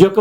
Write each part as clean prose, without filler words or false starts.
1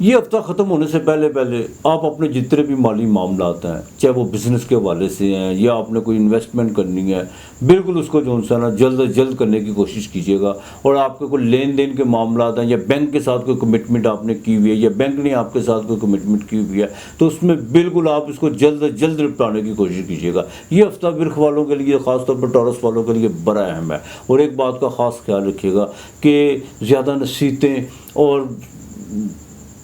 یہ ہفتہ ختم ہونے سے پہلے آپ اپنے جتنے بھی مالی معاملات ہیں، چاہے وہ بزنس کے حوالے سے ہیں یا آپ نے کوئی انویسٹمنٹ کرنی ہے، بالکل اس کو جو ہے نا جلد از جلد کرنے کی کوشش کیجیے گا. اور آپ کے کوئی لین دین کے معاملات ہیں یا بینک کے ساتھ کوئی کمٹمنٹ آپ نے کی ہوئی ہے یا بینک نے آپ کے ساتھ کوئی کمٹمنٹ کی ہوئی ہے، تو اس میں بالکل آپ اس کو جلد از جلد نپٹانے کی کوشش کیجیے گا. یہ ہفتہ برخ والوں کے لیے، خاص طور پر ٹورس والوں کے لیے بڑا اہم ہے. اور ایک بات کا خاص خیال رکھیے گا کہ زیادہ نصیحتیں اور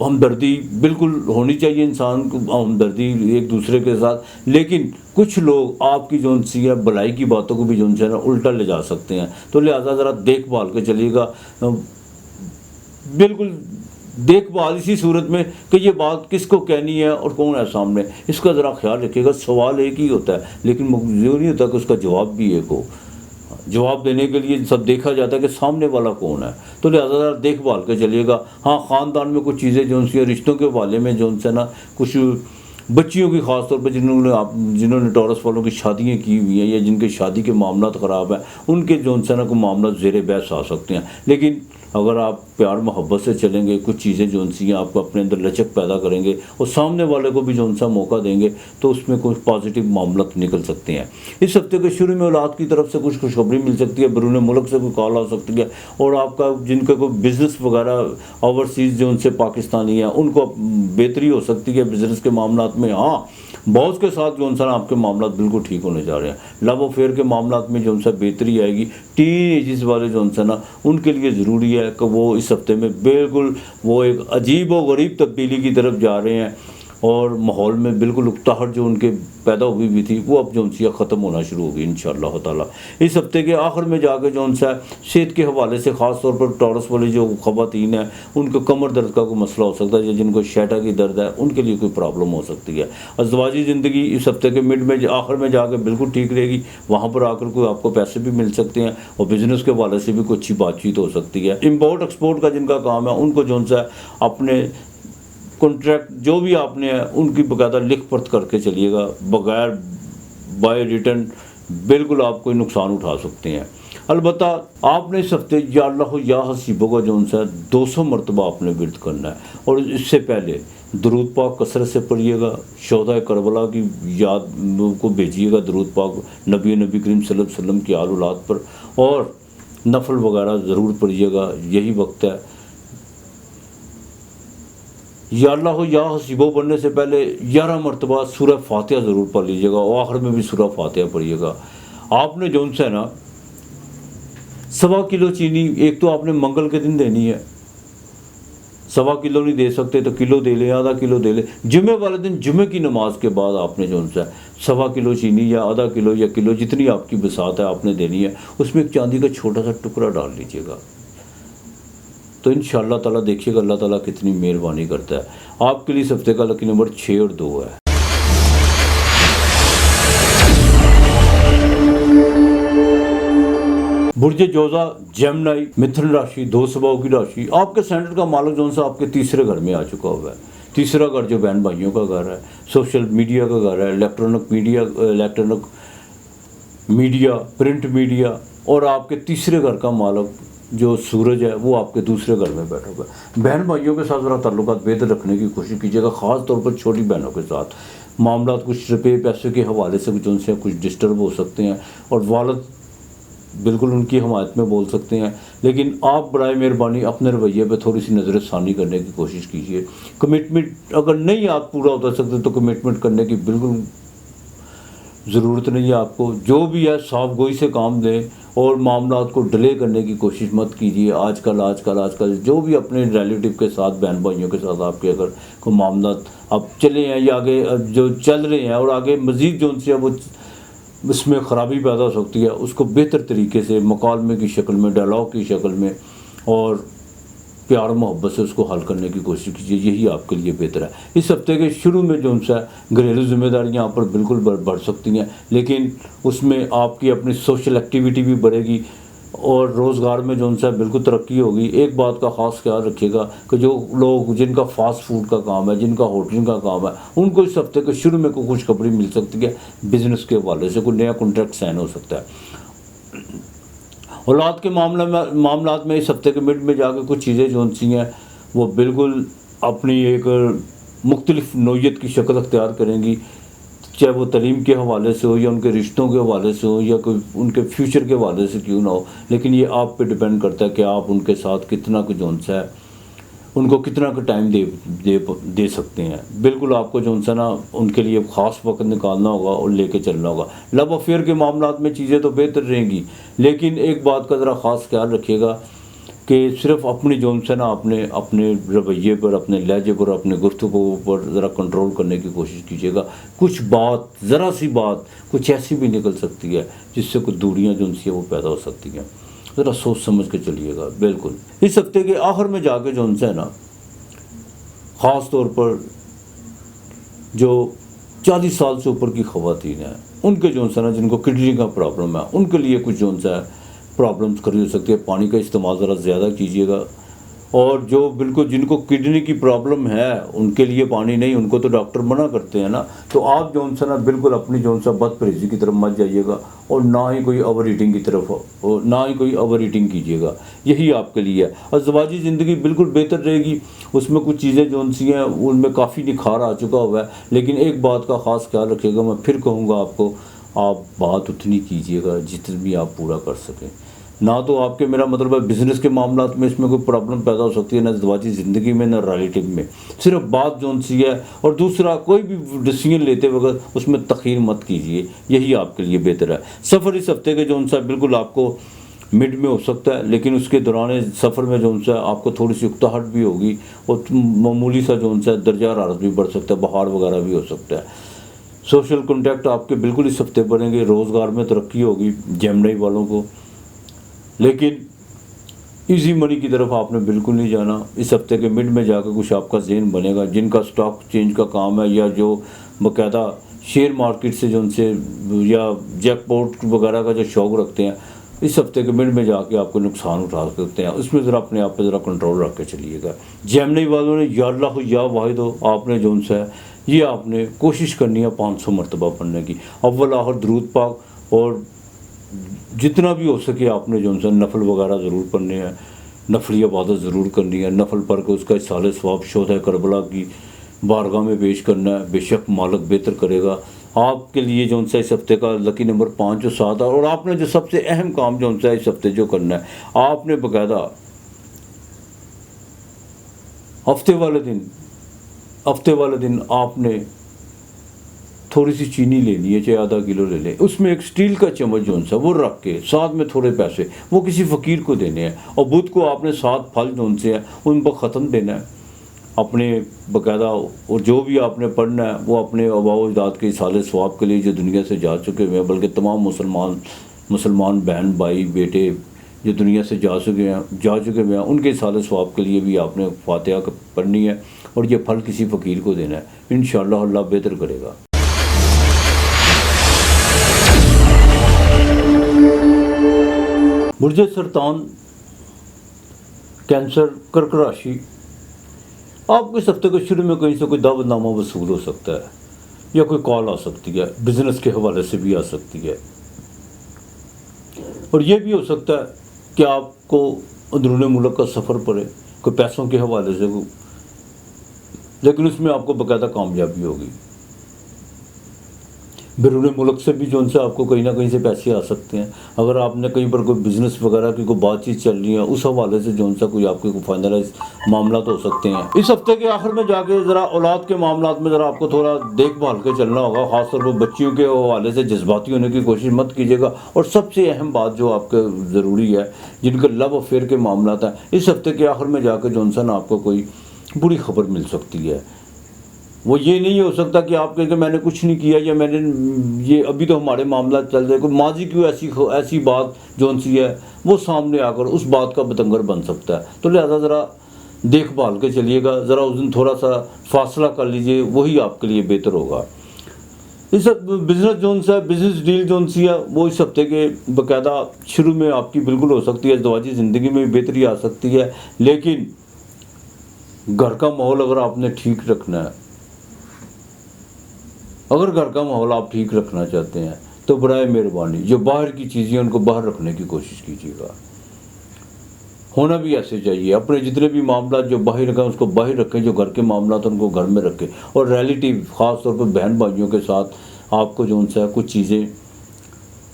ہمدردی بالکل ہونی چاہیے انسان کو، ہمدردی ایک دوسرے کے ساتھ، لیکن کچھ لوگ آپ کی جو سی ہے بھلائی کی باتوں کو بھی جو ہے نا الٹا لے جا سکتے ہیں. تو لہٰذا ذرا دیکھ بھال کے چلیے گا، بالکل دیکھ بھال اسی صورت میں کہ یہ بات کس کو کہنی ہے اور کون ہے سامنے، اس کا ذرا خیال رکھیے گا. سوال ایک ہی ہوتا ہے لیکن یہ نہیں ہوتا کہ اس کا جواب بھی ایک ہو. جواب دینے کے لیے سب دیکھا جاتا ہے کہ سامنے والا کون ہے. تو لہٰذا دیکھ بھال کے چلیے گا. ہاں، خاندان میں کچھ چیزیں جو سی رشتوں کے حوالے میں جو سے نا کچھ بچیوں کی، خاص طور پہ جنہوں نے ٹورس والوں کی شادیاں کی ہوئی ہیں یا جن کے شادی کے معاملات خراب ہیں، ان کے جو سے نا کو معاملات زیر بحث آ سکتے ہیں. لیکن اگر آپ پیار محبت سے چلیں گے، کچھ چیزیں جو سی ہیں آپ کو اپنے اندر لچک پیدا کریں گے اور سامنے والے کو بھی جو سا موقع دیں گے تو اس میں کچھ پازیٹیو معاملات نکل سکتے ہیں. اس ہفتے کے شروع میں اولاد کی طرف سے کچھ خوشخبری مل سکتی ہے، بیرون ملک سے کوئی کال آ سکتی ہے، اور آپ کا جن کا کوئی بزنس وغیرہ اوورسیز جو ان سے پاکستانی ہیں ان کو بہتری ہو سکتی ہے بزنس کے معاملات میں. ہاں، باس کے ساتھ جو انسان آپ کے معاملات بالکل ٹھیک ہونے جا رہے ہیں. لو افیئر کے معاملات میں جو ان سے بہتری آئے گی. ٹین ایجز والے جو ان سے نا ان کے لیے ضروری ہے کہ وہ اس ہفتے میں بالکل وہ ایک عجیب و غریب تبدیلی کی طرف جا رہے ہیں، اور ماحول میں بالکل اکتاہٹ جو ان کے پیدا ہوئی بھی تھی وہ اب جو ان سے ختم ہونا شروع ہوگی انشاءاللہ تعالیٰ. اس ہفتے کے آخر میں جا کے جو ان سے صحت کے حوالے سے، خاص طور پر ٹورس والی جو خواتین ہیں ان کو کمر درد کا کوئی مسئلہ ہو سکتا ہے، یا جن کو شیٹا کی درد ہے ان کے لیے کوئی پرابلم ہو سکتی ہے. ازدواجی زندگی اس ہفتے کے مڈ میں آخر میں جا کے بالکل ٹھیک رہے گی. وہاں پر آ کر کوئی آپ کو پیسے بھی مل سکتے ہیں اور بزنس کے حوالے سے بھی کوئی اچھی بات چیت ہو سکتی ہے. امپورٹ ایکسپورٹ کا جن کا کام ہے ان کو جو ہے اپنے کنٹریکٹ جو بھی آپ نے ان کی باقاعدہ لکھ پڑھ کر کے چلیے گا، بغیر بائی ریٹرن بالکل آپ کوئی نقصان اٹھا سکتے ہیں. البتہ آپ نے اس ہفتے یا اللہ یا حسیبوں کا جو ان سے 200 مرتبہ آپ نے ورد کرنا ہے، اور اس سے پہلے درود پاک کثرت سے پڑھیے گا. شہداء کربلا کی یاد کو بھیجیے گا درود پاک نبی کریم صلی اللہ علیہ وسلم کی آل اولاد پر، اور نفل وغیرہ ضرور پڑھیے گا. یہی وقت ہے. یا اللہ یا حسیبو پڑھنے سے پہلے 11 مرتبہ سورہ فاتحہ ضرور پڑھ لیجیے گا، اور آخر میں بھی سورہ فاتحہ پڑھیے گا. آپ نے جو ان سے نا 1.25 کلو چینی ایک تو آپ نے منگل کے دن دینی ہے. 1.25 کلو نہیں دے سکتے تو کلو دے لیں، آدھا کلو دے لیں. جمعے والے دن جمعے کی نماز کے بعد آپ نے جو ان سے 1.25 کلو چینی یا آدھا کلو یا کلو جتنی آپ کی بساط ہے آپ نے دینی ہے. اس میں ایک چاندی کا چھوٹا سا ٹکڑا ڈال لیجیے گا. تو انشاءاللہ تعالیٰ دیکھیے گا اللہ تعالیٰ کتنی مہربانی کرتا ہے. آپ کے لیے اس ہفتے کا لکی نمبر 6 اور 2 ہے. برج جوزا، جیمنائی، متھن راشی، 2 صباؤں کی راشی. آپ کے سینٹر کا مالک جو ہے آپ کے تیسرے گھر میں آ چکا ہوا ہے. تیسرا گھر جو بہن بھائیوں کا گھر ہے، سوشل میڈیا کا گھر ہے، الیکٹرانک میڈیا، پرنٹ میڈیا، اور آپ کے تیسرے گھر کا مالک جو سورج ہے وہ آپ کے دوسرے گھر میں بیٹھا ہوا ہے. بہن بھائیوں کے ساتھ ذرا تعلقات بہتر رکھنے کی کوشش کیجیے گا، خاص طور پر چھوٹی بہنوں کے ساتھ. معاملات کچھ روپے پیسے کے حوالے سے ان سے کچھ ڈسٹرب ہو سکتے ہیں، اور والد بالکل ان کی حمایت میں بول سکتے ہیں. لیکن آپ برائے مہربانی اپنے رویے پہ تھوڑی سی نظر ثانی کرنے کی کوشش کیجیے. کمٹمنٹ اگر نہیں آپ پورا اتر سکتے تو کمٹمنٹ کرنے کی بالکل ضرورت نہیں ہے آپ کو. جو بھی ہے صاف گوئی سے کام لیں، اور معاملات کو ڈیلے کرنے کی کوشش مت کیجیے. آج کل جو بھی اپنے ریلیٹیو کے ساتھ، بہن بھائیوں کے ساتھ آپ کے اگر کوئی معاملات اب چلے ہیں یا آگے جو چل رہے ہیں اور آگے مزید جو ان سے وہ اس میں خرابی پیدا ہو سکتی ہے، اس کو بہتر طریقے سے مکالمے کی شکل میں، ڈائلاگ کی شکل میں اور پیار محبت سے اس کو حل کرنے کی کوشش کیجیے. یہی آپ کے لیے بہتر ہے. اس ہفتے کے شروع میں جو ان سے گھریلو ذمہ داریاں یہاں پر بالکل بڑھ سکتی ہیں، لیکن اس میں آپ کی اپنی سوشل ایکٹیویٹی بھی بڑھے گی اور روزگار میں جو ان سے بالکل ترقی ہوگی. ایک بات کا خاص خیال رکھیے گا کہ جو لوگ جن کا فاسٹ فوڈ کا کام ہے، جن کا ہوٹلنگ کا کام ہے، ان کو اس ہفتے کے شروع میں کوئی خوشخبری مل سکتی ہے. بزنس کے حوالے سے کوئی نیا کانٹریکٹ سائن ہو سکتا ہے. اولاد کے معاملات میں اس ہفتے کے مڈ میں جا کے کچھ چیزیں جو سی ہیں وہ بالکل اپنی ایک مختلف نوعیت کی شکل اختیار کریں گی، چاہے وہ تعلیم کے حوالے سے ہو یا ان کے رشتوں کے حوالے سے ہو یا کوئی ان کے فیوچر کے حوالے سے کیوں نہ ہو، لیکن یہ آپ پہ ڈیپینڈ کرتا ہے کہ آپ ان کے ساتھ کتنا کچھ جون سا ہے، ان کو کتنا کا ٹائم دے سکتے ہیں۔ بالکل آپ کو جون سا نا ان کے لیے خاص وقت نکالنا ہوگا اور لے کے چلنا ہوگا۔ لو افیئر کے معاملات میں چیزیں تو بہتر رہیں گی، لیکن ایک بات کا ذرا خاص خیال رکھیے گا کہ صرف اپنی جون سا نا اپنے رویے پر، اپنے لہجے پر، اپنے گفتگو پر ذرا کنٹرول کرنے کی کوشش کیجیے گا۔ کچھ بات، ذرا سی بات کچھ ایسی بھی نکل سکتی ہے جس سے کچھ دوریاں جو ان سے وہ پیدا ہو سکتی ہیں، ذرا سوچ سمجھ کے چلیے گا۔ بالکل اس ہفتے کے آخر میں جا کے جو ان سے ہے نا، خاص طور پر جو 40 سال سے اوپر کی خواتین ہیں، ان کے جو ہے نا جن کو کڈنی کا پرابلم ہے، ان کے لیے کچھ جو ہے پرابلمس کھڑی ہو سکتی ہے۔ پانی کا استعمال ذرا زیادہ کیجیے گا، اور جو بالکل جن کو کڈنی کی پرابلم ہے ان کے لیے پانی نہیں، ان کو تو ڈاکٹر منع کرتے ہیں نا، تو آپ جو ہے نا بالکل اپنی جو ہے بد پرہیزی کی طرف مت جائیے گا، اور نہ ہی کوئی اوور ایٹنگ کی طرف اور نہ ہی کوئی اوور ایٹنگ کیجیے گا۔ یہی آپ کے لیے ہے۔ ازدواجی زندگی بالکل بہتر رہے گی، اس میں کچھ چیزیں جو سی ہیں ان میں کافی نکھار آ چکا ہوا ہے، لیکن ایک بات کا خاص خیال رکھیے گا، میں پھر کہوں گا آپ کو، آپ بات اتنی کیجیے گا جتنی بھی آپ پورا کر سکیں۔ نہ تو آپ کے، میرا مطلب ہے بزنس کے معاملات میں اس میں کوئی پرابلم پیدا ہو سکتی ہے، نہ ازدواجی زندگی میں، نہ ریلیٹو میں، صرف بات جو سی ہے۔ اور دوسرا، کوئی بھی ڈیسیجن لیتے وقت اس میں تاخیر مت کیجیے، یہی آپ کے لیے بہتر ہے۔ سفر اس ہفتے کے جو سا بالکل آپ کو مڈ میں ہو سکتا ہے، لیکن اس کے دوران سفر میں جو سا آپ کو تھوڑی سی اکتاہٹ بھی ہوگی، اور معمولی سا جو سا درجہ حرارت بھی بڑھ سکتا ہے، بخار وغیرہ بھی ہو سکتا ہے۔ سوشل کنٹیکٹ آپ کے بالکل اس ہفتے بڑھیں گے، روزگار میں ترقی ہوگی جیمنی والوں کو، لیکن ایزی منی کی طرف آپ نے بالکل نہیں جانا۔ اس ہفتے کے مڈ میں جا کے کچھ آپ کا ذہن بنے گا، جن کا سٹاک چینج کا کام ہے یا جو باقاعدہ شیئر مارکیٹ سے جو ان سے یا جیک پاٹ وغیرہ کا جو شوق رکھتے ہیں، اس ہفتے کے مڈ میں جا کے آپ کو نقصان اٹھا سکتے ہیں۔ اس میں ذرا اپنے آپ پہ ذرا کنٹرول رکھ کے چلیے گا۔ جیمنی والوں نے یا اللہ ہو یا واحد ہو، آپ نے جو ہے یہ آپ نے کوشش کرنی ہے 500 مرتبہ پڑھنے کی، اول آخر درود پاک، اور جتنا بھی ہو سکے آپ نے جو ہے نفل وغیرہ ضرور پڑھنے ہیں، نفلی عبادت ضرور کرنی ہے، نفل پڑھ کے اس کا اصال ثواب شہدائے کربلا کی بارگاہ میں پیش کرنا ہے، بے شک مالک بہتر کرے گا۔ آپ کے لیے جو اس ہفتے کا لکی نمبر 5 اور 7 ہے، اور آپ نے جو سب سے اہم کام جو اس ہفتے جو کرنا ہے، آپ نے باقاعدہ ہفتے والے دن آپ نے تھوڑی سی چینی لینی ہے، چاہے آدھا کلو لے لیں، اس میں ایک سٹیل کا چمچ جو سا وہ رکھ کے ساتھ میں تھوڑے پیسے وہ کسی فقیر کو دینے ہیں، اور بدھ کو آپ نے 7 پھل جو سے ہیں ان پر ختم دینا ہے اپنے باقاعدہ، اور جو بھی آپ نے پڑھنا ہے وہ اپنے آباء و اجداد کے اصال ثواب کے لیے جو دنیا سے جا چکے ہوئے ہیں، بلکہ تمام مسلمان بہن بھائی بیٹے جو دنیا سے جا چکے ہوئے ہیں، ان کے اصال ثواب کے لیے بھی آپ نے فاتحہ پڑھنی ہے، اور یہ پھل کسی فقیر کو دینا ہے۔ انشاءاللہ اللہ بہتر کرے گا۔ برج سرطان، کینسر، کرک راشی، آپ کو اس ہفتے کے شروع میں کہیں سے کوئی دعوت نامہ وصول ہو سکتا ہے، یا کوئی کال آ سکتی ہے، بزنس کے حوالے سے بھی آ سکتی ہے، اور یہ بھی ہو سکتا ہے کہ آپ کو اندرون ملک کا سفر پڑے، کوئی پیسوں کے حوالے سے، لیکن اس میں آپ کو باقاعدہ کامیابی ہوگی۔ بیرون ملک سے بھی جو سے آپ کو کہیں نہ کہیں سے پیسے آ سکتے ہیں، اگر آپ نے کہیں پر کوئی بزنس وغیرہ کی کوئی بات چیت چل رہی ہے، اس حوالے سے جو سا کوئی آپ کے فائنلائز معاملات ہو سکتے ہیں۔ اس ہفتے کے آخر میں جا کے ذرا اولاد کے معاملات میں ذرا آپ کو تھوڑا دیکھ بھال کے چلنا ہوگا، خاص طور پر بچیوں کے حوالے سے جذباتی ہونے کی کوشش مت کیجیے گا، اور سب سے اہم بات جو آپ کے ضروری ہے، جن کے لو افیئر کے معاملات ہیں، اس ہفتے کے آخر میں جا کے جو سا آپ کو کوئی بری خبر مل سکتی ہے۔ وہ یہ نہیں ہو سکتا کہ آپ کہیں کہ میں نے کچھ نہیں کیا، یا میں نے یہ ابھی تو ہمارے معاملات چل رہے، کوئی ماضی کی ایسی بات جو سی ہے وہ سامنے آ کر اس بات کا بتنگر بن سکتا ہے، تو لہذا ذرا دیکھ بھال کے چلیے گا، ذرا اس دن تھوڑا سا فاصلہ کر لیجئے، وہی آپ کے لیے بہتر ہوگا۔ اس بزنس ڈیل جو سی ہے وہ اس ہفتے کے باقاعدہ شروع میں آپ کی بالکل ہو سکتی ہے، ازدواجی زندگی میں بھی بہتری آ سکتی ہے، لیکن گھر کا ماحول اگر آپ نے ٹھیک رکھنا ہے، اگر گھر کا ماحول آپ ٹھیک رکھنا چاہتے ہیں تو برائے مہربانی جو باہر کی چیزیں ان کو باہر رکھنے کی کوشش کیجیے گا۔ ہونا بھی ایسے چاہیے. اپنے جتنے بھی معاملات جو باہر رکھیں اس کو باہر رکھیں, جو گھر کے معاملات ان کو گھر میں رکھیں. اور ریلیٹیو خاص طور پہ بہن بھائیوں کے ساتھ آپ کو جو ان سے کچھ چیزیں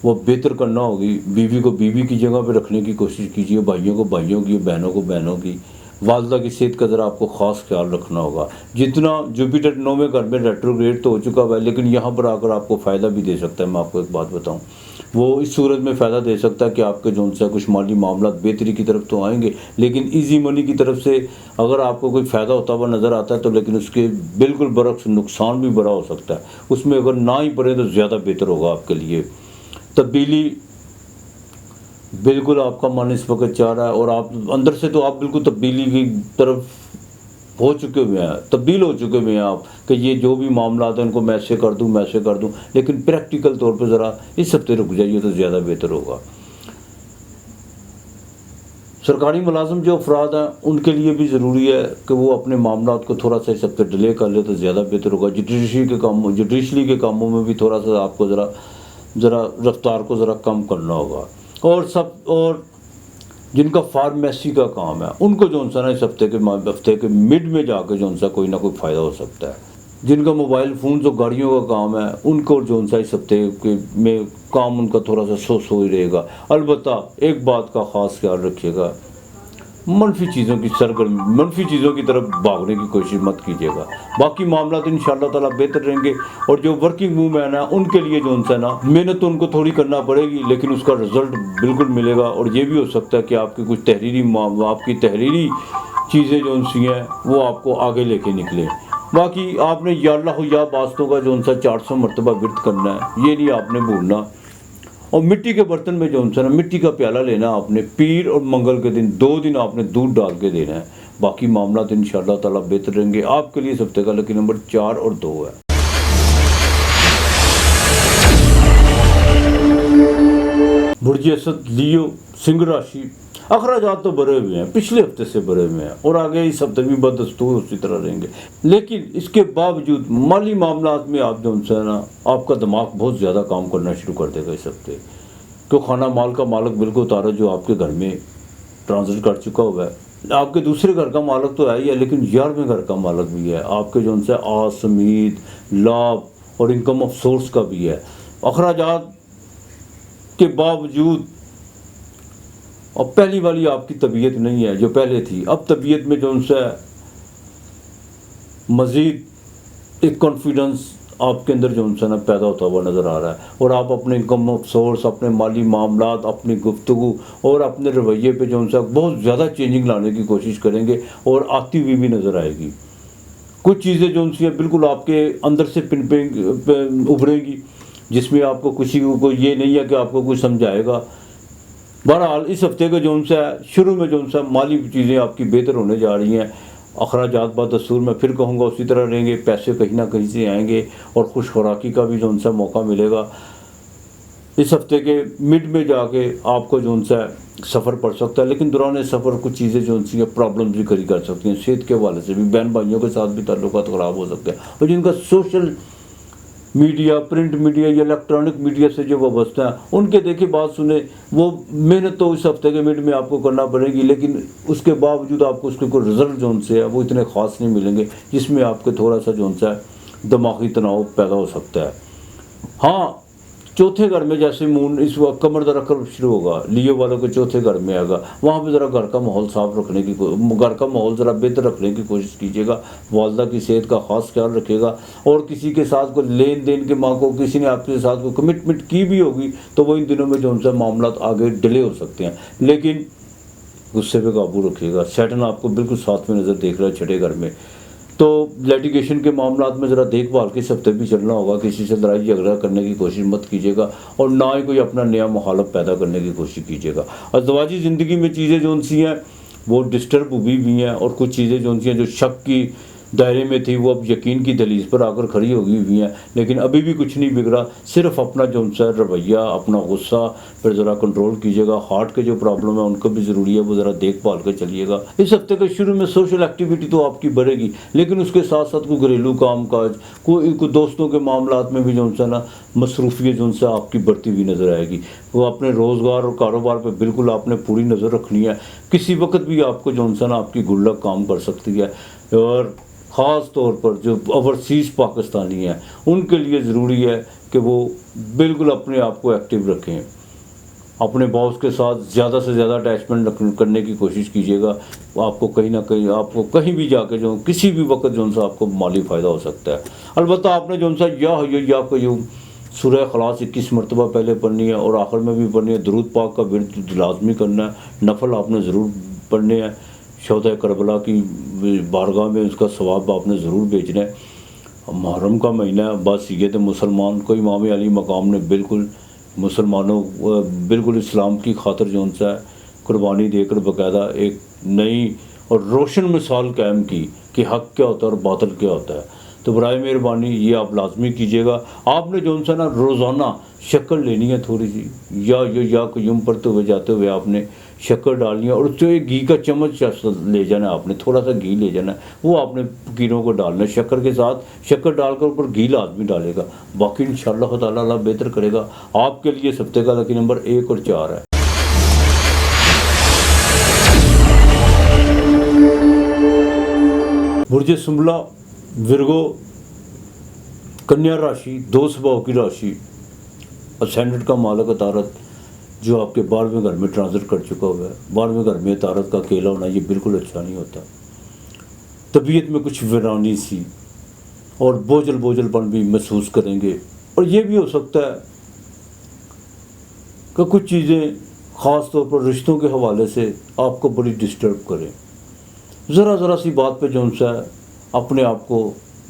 وہ بہتر کرنا ہوگی. بیوی کو بیوی کی جگہ پہ رکھنے کی کوشش کیجیے, بھائیوں کو بھائیوں کی, بہنوں کو بہنوں کی. والدہ کی صحت کا ذرا آپ کو خاص خیال رکھنا ہوگا. جتنا جوپیٹر 9ویں گھر میں ریٹروگریڈ تو ہو چکا ہوا ہے, لیکن یہاں پر آ کر آپ کو فائدہ بھی دے سکتا ہے. میں آپ کو ایک بات بتاؤں, وہ اس صورت میں فائدہ دے سکتا ہے کہ آپ کے جو ان سے کچھ مالی معاملات بہتری کی طرف تو آئیں گے, لیکن ایزی منی کی طرف سے اگر آپ کو کوئی فائدہ ہوتا ہوا نظر آتا ہے تو لیکن اس کے بالکل برعکس نقصان بھی بڑا ہو سکتا ہے. اس میں اگر نہ ہی پڑے تو زیادہ بہتر ہوگا آپ کے لیے. تبدیلی بالکل آپ کا من اس وقت چاہ رہا ہے, اور آپ اندر سے تو آپ بالکل تبدیلی کی طرف ہو چکے ہوئے ہیں, تبدیل ہو چکے ہوئے ہیں آپ, کہ یہ جو بھی معاملات ہیں ان کو میں ایسے کر دوں, میں ایسے کر دوں. لیکن پریکٹیکل طور پہ ذرا اس ہفتے رک جائیے تو زیادہ بہتر ہوگا. سرکاری ملازم جو افراد ہیں ان کے لیے بھی ضروری ہے کہ وہ اپنے معاملات کو تھوڑا سا اس ہفتے ڈیلے کر لے تو زیادہ بہتر ہوگا. جوڈیشری کے کاموں میں بھی تھوڑا سا آپ کو ذرا رفتار کو ذرا کم کرنا ہوگا. اور جن کا فارمیسی کا کام ہے ان کو جو ان نا اس ہفتے کے مڈ میں جا کے جو ان کوئی نہ کوئی فائدہ ہو سکتا ہے. جن کا موبائل فونز اور گاڑیوں کا کام ہے ان کو جو ان اس ہفتے میں کام ان کا تھوڑا سا سو ہی رہے گا. البتہ ایک بات کا خاص خیال رکھیے گا, منفی چیزوں کی طرف بھاگنے کی کوشش مت کیجیے گا. باقی معاملات انشاءاللہ تعالیٰ بہتر رہیں گے. اور جو ورکنگ وومین ہیں ان کے لیے جو ان سے نا محنت تو ان کو تھوڑی کرنا پڑے گی, لیکن اس کا رزلٹ بالکل ملے گا. اور یہ بھی ہو سکتا ہے کہ آپ کی کچھ آپ کی تحریری چیزیں جو ان سی ہیں وہ آپ کو آگے لے کے نکلیں. باقی آپ نے یا اللہ یا باستوں کا جو ان سے 400 مرتبہ ورد کرنا ہے, یہ نہیں آپ نے بھولنا. اور مٹی کے برتن میں جو ان سے نا مٹی کا پیالہ لینا آپ نے پیر اور منگل کے دن 2 دن آپ نے دودھ ڈال کے دینا ہے. باقی معاملات انشاءاللہ تعالیٰ بہتر رہیں گے. آپ کے لیے اس ہفتے کا لکی نمبر 4 اور 2 ہے. برج اسد, لیو, سنگھ راشی. اخراجات تو بڑھے ہوئے ہیں, پچھلے ہفتے سے بڑھے ہوئے ہیں, اور آگے اس ہفتے بھی بدستور اسی طرح رہیں گے. لیکن اس کے باوجود مالی معاملات میں آپ جو ان سے نا آپ کا دماغ بہت زیادہ کام کرنا شروع کر دے گا اس ہفتے. کہ خانہ مال کا مالک بالکل اتارا جو آپ کے گھر میں ٹرانزٹ کر چکا ہوا ہے. آپ کے دوسرے گھر کا مالک تو ہے ہی ہے, لیکن 11ویں گھر کا مالک بھی ہے. آپ کے جو ان سے آس, امید, لابھ اور انکم آف سورس کا بھی ہے. اخراجات کے باوجود اور پہلی والی آپ کی طبیعت نہیں ہے جو پہلے تھی. اب طبیعت میں جو ان سے مزید ایک کانفیڈنس آپ کے اندر جو ان سے نا پیدا ہوتا ہوا نظر آ رہا ہے. اور آپ اپنے انکم آف سورس, اپنے مالی معاملات, اپنی گفتگو اور اپنے رویے پہ جو ان سے بہت زیادہ چینجنگ لانے کی کوشش کریں گے, اور آتی ہوئی بھی نظر آئے گی. کچھ چیزیں جو ان سے بالکل آپ کے اندر سے ابھریں گی, جس میں آپ کو کسی کو یہ نہیں ہے کہ آپ کو کچھ سمجھائے گا. بہرحال اس ہفتے کے جو ان سے شروع میں جو ان سے مالی چیزیں آپ کی بہتر ہونے جا رہی ہیں. اخراجات بدستور میں پھر کہوں گا اسی طرح رہیں گے. پیسے کہیں نہ کہیں سے آئیں گے, اور خوش خوراکی کا بھی جو ان سے موقع ملے گا. اس ہفتے کے مڈ میں جا کے آپ کو جو ان سے سفر پڑ سکتا ہے, لیکن دوران سفر کچھ چیزیں جو ان سے پرابلم بھی کری کر سکتی ہیں. صحت کے حوالے سے بھی بہن بھائیوں کے ساتھ بھی تعلقات خراب ہو سکتے ہیں. اور جن کا سوشل میڈیا, پرنٹ میڈیا یا الیکٹرانک میڈیا سے جو وابستہ ہیں ان کے دیکھیں بات سنیں, وہ محنت تو اس ہفتے کے مڈ میں آپ کو کرنا پڑے گی, لیکن اس کے باوجود آپ کو اس کے کوئی رزلٹ جو ان سے ہے وہ اتنے خاص نہیں ملیں گے, جس میں آپ کے تھوڑا سا جو ان سے دماغی تناؤ پیدا ہو سکتا ہے. ہاں, چوتھے گھر میں جیسے مون اس وقت کمر ذرا کر شروع ہوگا, لیو والوں کے چوتھے گھر میں آئے گا, وہاں پہ ذرا گھر کا ماحول صاف رکھنے کی, گھر کا ماحول ذرا بہتر رکھنے کی کوشش کیجیے گا. والدہ کی صحت کا خاص خیال رکھے گا. اور کسی کے ساتھ کوئی لین دین کے ماں کو کسی نے آپ کے ساتھ کوئی کمٹمنٹ کی بھی ہوگی تو وہ ان دنوں میں جو ان سے معاملات آگے ڈیلے ہو سکتے ہیں. لیکن غصے پہ قابو رکھیے گا. سیٹن آپ کو بالکل ساتھ میں نظر دیکھ رہا ہے چھٹے گھر میں, تو لیٹیگیشن کے معاملات میں ذرا دیکھ بھال کے اس ہفتے بھی چلنا ہوگا. کسی سے لڑائی جھگڑا کرنے کی کوشش مت کیجیے گا, اور نہ ہی کوئی اپنا نیا مخالف پیدا کرنے کی کوشش کیجیے گا. ازدواجی زندگی میں چیزیں جو ان سی ہیں وہ ڈسٹرب ہوئی بھی ہیں, اور کچھ چیزیں جو ان سی ہیں جو شک کی دائرے میں تھی وہ اب یقین کی دہلیز پر آ کر کھڑی ہوئی ہوئی ہیں. لیکن ابھی بھی کچھ نہیں بگڑا, صرف اپنا جو ان سے رویہ, اپنا غصہ پھر ذرا کنٹرول کیجیے گا. ہارٹ کے جو پرابلم ہے ان کو بھی ضروری ہے وہ ذرا دیکھ بھال کے چلیے گا. اس ہفتے کے شروع میں سوشل ایکٹیویٹی تو آپ کی بڑھے گی, لیکن اس کے ساتھ ساتھ کوئی گھریلو کام کاج, کوئی دوستوں کے معاملات میں بھی جو ان سے نا مصروفیت جو ان سے آپ کی بڑھتی ہوئی نظر آئے گی. وہ اپنے روزگار اور کاروبار پہ بالکل آپ نے پوری نظر رکھنی ہے. کسی وقت بھی آپ کو جو ہے نا آپ کی گڈ لک کام کر سکتی ہے. اور خاص طور پر جو اوورسیز پاکستانی ہیں ان کے لیے ضروری ہے کہ وہ بالکل اپنے آپ کو ایکٹیو رکھیں. اپنے باس کے ساتھ زیادہ سے زیادہ اٹیچمنٹ کرنے کی کوشش کیجیے گا. آپ کو کہیں نہ کہیں آپ کو کہیں بھی جا کے جو کسی بھی وقت جو سا آپ کو مالی فائدہ ہو سکتا ہے. البتہ آپ نے جو سا یا حی یا قیوم سورہ اخلاص 21 مرتبہ پہلے پڑھنی ہے اور آخر میں بھی پڑھنی ہے. درود پاک کا ورد لازمی کرنا ہے. نفل آپ نے ضرور پڑھنے ہیں. شہدائے کربلا کی بارگاہ میں اس کا ثواب آپ نے ضرور بھیجنا ہے. محرم کا مہینہ ہے. باسیت مسلمان کو امام علی مقام نے بالکل مسلمانوں بالکل اسلام کی خاطر جو سا ہے قربانی دے کر باقاعدہ ایک نئی اور روشن مثال قائم کی کہ حق کیا ہوتا ہے اور باطل کیا ہوتا ہے. تو برائے مہربانی یہ آپ لازمی کیجیے گا. آپ نے جو سا نا روزانہ شکر لینی ہے تھوڑی سی یا قیوم پڑھتے ہوئے جاتے ہوئے آپ نے شکر ڈالنی ہے. اور جو ایک گھی کا چمچ لے جانا ہے آپ نے تھوڑا سا گھی لے جانا ہے وہ آپ نے فقیروں کو ڈالنا ہے. شکر کے ساتھ شکر ڈال کر اوپر گھی لازمی ڈالے گا. باقی انشاءاللہ تعالیٰ اللہ بہتر کرے گا. آپ کے لیے ہفتے کا لکی نمبر 1 اور 4 ہے. برج سنبلا ورگو کنیا راشی 2 صباؤں کی راشی اسینڈنٹ کا مالک عطارد جو آپ کے 12ویں گھر میں ٹرانزٹ کر چکا ہوا ہے. 12ویں گھر میں عطارد کا اکیلا ہونا یہ بالکل اچھا نہیں ہوتا. طبیعت میں کچھ ویرانی سی اور بوجھل پن بھی محسوس کریں گے. اور یہ بھی ہو سکتا ہے کہ کچھ چیزیں خاص طور پر رشتوں کے حوالے سے آپ کو بڑی ڈسٹرب کریں. ذرا سی بات پہ جو سا ہے اپنے آپ کو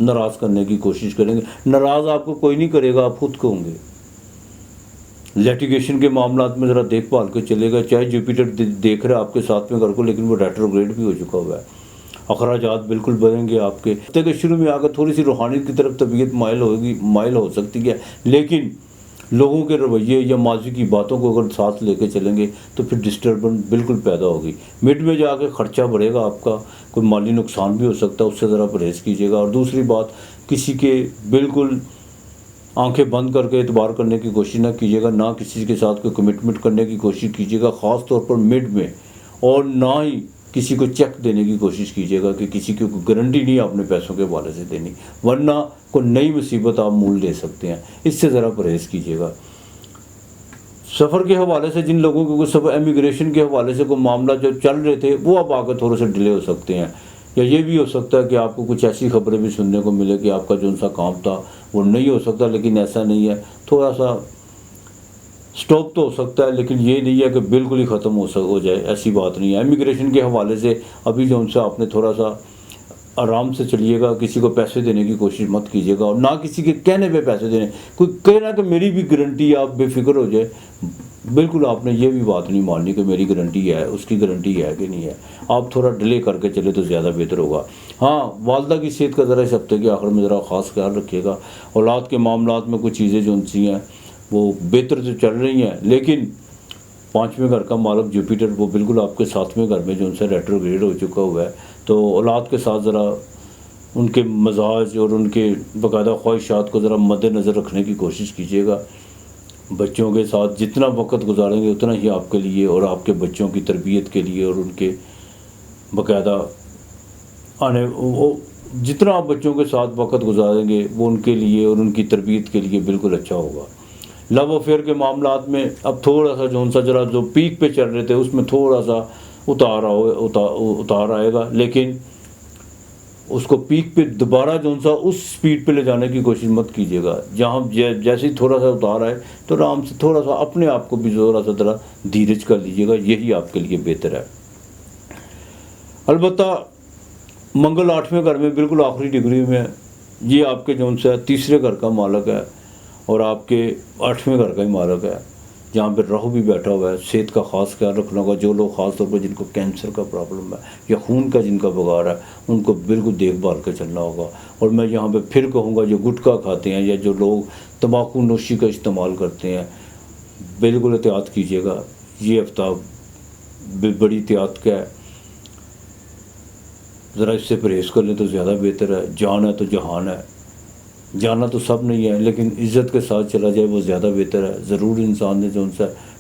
ناراض کرنے کی کوشش کریں گے. ناراض آپ کو کوئی نہیں کرے گا, آپ خود کو ہوں گے. لیٹیگیشن کے معاملات میں ذرا دیکھ بھال کے چلے گا. چاہے جوپیٹر دیکھ رہے ہیں آپ کے 7ویں گھر کو لیکن وہ ریٹروگریڈ بھی ہو چکا ہوا ہے. اخراجات بالکل بڑھیں گے آپ کے. ہفتے کے شروع میں آ کر تھوڑی سی روحانیت کی طرف طبیعت مائل ہو سکتی ہے, لیکن لوگوں کے رویے یا ماضی کی باتوں کو اگر ساتھ لے کے چلیں گے تو پھر ڈسٹربنس بالکل پیدا ہوگی. مڈ میں جا کے خرچہ بڑھے گا آپ کا, کوئی مالی نقصان بھی ہو سکتا ہے, اس سے ذرا پرہیز کیجیے گا. اور دوسری بات, کسی کے بالکل آنکھیں بند کر کے اعتبار کرنے کی کوشش نہ کیجیے گا, نہ کسی کے ساتھ کوئی کمٹمنٹ کرنے کی کوشش کیجیے گا خاص طور پر مڈ میں. اور نہ ہی کسی کو چیک دینے کی کوشش کیجیے گا کہ کسی کو کوئی گارنٹی نہیں اپنے پیسوں کے حوالے سے دینی, ورنہ کوئی نئی مصیبت آپ مول لے سکتے ہیں. اس سے ذرا پرہیز کیجیے گا. سفر کے حوالے سے جن لوگوں کو سفر امیگریشن کے حوالے سے کوئی معاملہ جو چل رہے تھے وہ اب آگے تھوڑے سے ڈیلے ہو سکتے ہیں. یا یہ بھی ہو سکتا ہے کہ آپ کو کچھ ایسی خبریں بھی سننے کو ملے کہ آپ کا جو سا کام تھا وہ نہیں ہو سکتا, لیکن ایسا نہیں ہے, تھوڑا سا سٹاپ تو ہو سکتا ہے, لیکن یہ نہیں ہے کہ بالکل ہی ختم ہو جائے, ایسی بات نہیں ہے. امیگریشن کے حوالے سے ابھی جو سا آپ نے تھوڑا سا آرام سے چلیے گا. کسی کو پیسے دینے کی کوشش مت کیجیے گا, اور نہ کسی کے کہنے پہ پیسے دینے. کوئی کہنا کہ میری بھی گارنٹی ہے, آپ بے فکر ہو جائے, بالکل آپ نے یہ بھی بات نہیں ماننی کہ میری گارنٹی ہے, اس کی گارنٹی ہے کہ نہیں ہے. آپ تھوڑا ڈیلے کر کے چلے تو زیادہ بہتر ہوگا. ہاں, والدہ کی صحت کا ذرا اس ہفتے کے آخر میں ذرا خاص خیال رکھیے گا. اولاد کے معاملات میں کچھ چیزیں جو ان سی ہیں وہ بہتر جو چل رہی ہیں, لیکن 5ویں گھر کا مالک جوپیٹر وہ بالکل آپ کے 7ویں گھر میں جو ان سے ریٹروگریڈ ہو چکا ہوا ہے. تو اولاد کے ساتھ ذرا ان کے مزاج اور ان کے باقاعدہ خواہشات کو ذرا مد نظر رکھنے کی کوشش کیجیے گا. بچوں کے ساتھ جتنا وقت گزاریں گے اتنا ہی آپ کے لیے اور آپ کے بچوں کی تربیت کے لیے اور ان کے باقاعدہ جتنا آپ بچوں کے ساتھ وقت گزاریں گے وہ ان کے لیے اور ان کی تربیت کے لیے بالکل اچھا ہوگا. لو افیئر کے معاملات میں اب تھوڑا سا ذرا جو پیک پہ چل رہے تھے اس میں تھوڑا سا اتار آئے گا, لیکن اس کو پیک پہ دوبارہ اس سپیڈ پہ لے جانے کی کوشش مت کیجیے گا. جہاں جیسے ہی تھوڑا سا اتار آئے تو آرام سے تھوڑا سا اپنے آپ کو بھی ذرا دھیرج کر لیجیے گا, یہی آپ کے لیے بہتر ہے. البتہ منگل 8ویں گھر میں بالکل آخری ڈگری میں, یہ آپ کے تیسرے گھر کا مالک ہے اور آپ کے 8ویں گھر کا ہی مالک ہے, جہاں پہ راہو بھی بیٹھا ہوا ہے. صحت کا خاص خیال رکھنا ہوگا. جو لوگ خاص طور پر جن کو کینسر کا پرابلم ہے یا خون کا جن کا بغیر ہے ان کو بالکل دیکھ بھال کے چلنا ہوگا. اور میں یہاں پہ پھر کہوں گا, جو گٹکا کھاتے ہیں یا جو لوگ تمباکو نوشی کا استعمال کرتے ہیں بالکل احتیاط کیجیے گا. یہ ہفتہ بڑی احتیاط کا ہے, ذرا اس سے پرہیز کر لیں تو زیادہ بہتر ہے. جان ہے تو جہان ہے, جانا تو سب نہیں ہے لیکن عزت کے ساتھ چلا جائے وہ زیادہ بہتر ہے. ضرور انسان نے جو ان سے